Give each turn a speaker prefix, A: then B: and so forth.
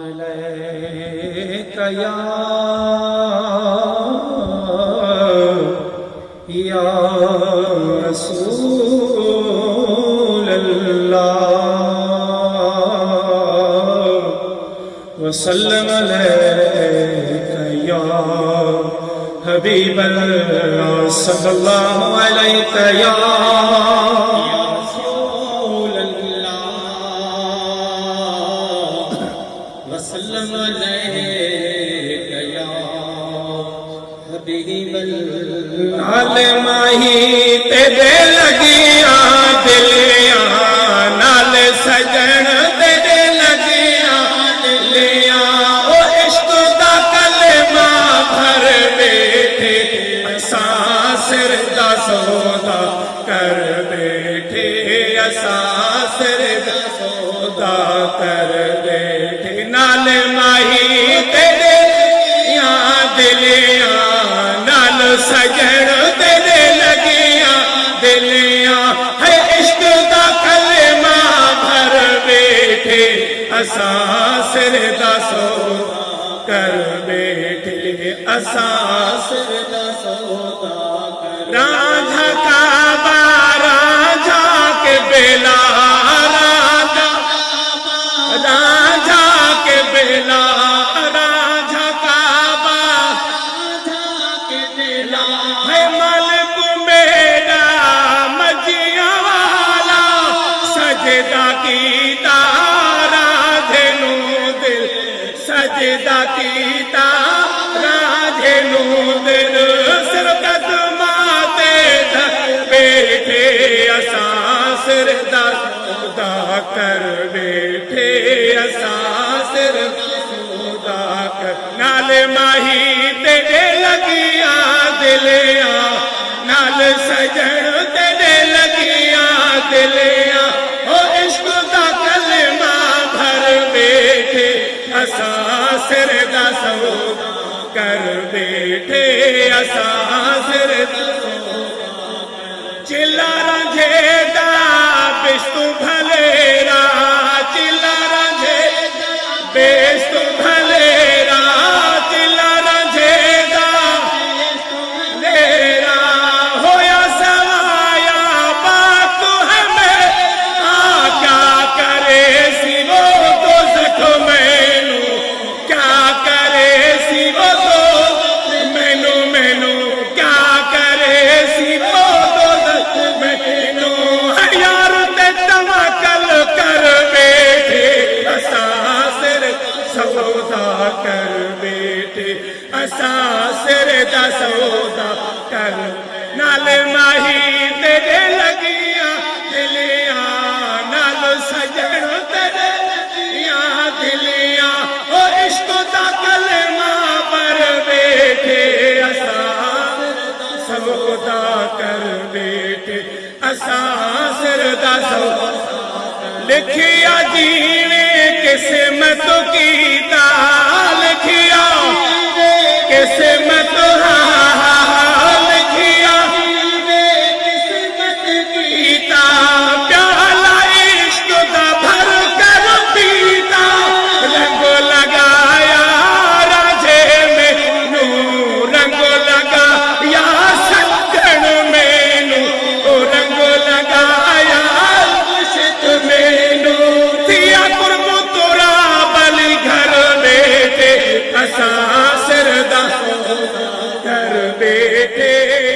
A: علیک یا رسول اللہ وسلم علیک یا حبیب اللہ صلی اللہ علیک یا رسول اللہ وسلم علیک یا حبیب اللہ ماہی تیرے لگیاں دلیاں نال سجن تیرے لگیاں دلیاں او عشق دا کلمہ بھر بیٹھے اساں سر دا سودا کر بیٹھے اساں سر دا سودا کر بیٹھے نال ماہی تیرے دلیاں نال سجن تیرے لگیاں دلیاں ہے عشق دا کلمہ بھر بیٹھے اساں سر دا سودا کر بیٹھے اساں سر دا سودا کر راجھا کعبہ راجھا کے بیلا راجھا کے بیلا ہے ملک میرا مجیاں والا سجدہ کیتا راجھے نو دل سجدہ کیتا راجھے نو دل سر قدماں تے بیٹھے اساں سر دا سودا کر بیٹھے اساں سر سودا کر نال ماہی تیرے لگیاں دلیاں نال سجن تیرے لگیاں دلیاں او عشق دا کلمہ بھر بیٹھے اساں سر دا سودا کر بیٹھے اساں سر دا سودا چلا رنجھے دا بشتو بھلیرا چلا رنجھے بشتو بھلیرا سودا کر بیٹھے اساں سر دا سودا کر نال ماہی تیرے لگیاں دلیاں نال سجن تیرے لگیاں دلیاں او عشق دا کلمہ پر بیٹھے اساں سودا کر بیٹھے اساں سر دا سودا لکھیا جیویں قسمت کیتا لکھیا قسمت لکھیا قسمت کیتا پیالہ عشق دا بھر کر پیتا رنگ لگایا راجھے مینوں رنگ لگایا سجن مینوں رنگ لگایا عشق مینوں تھیا قرب اساں سر دا سودا کر بیٹھے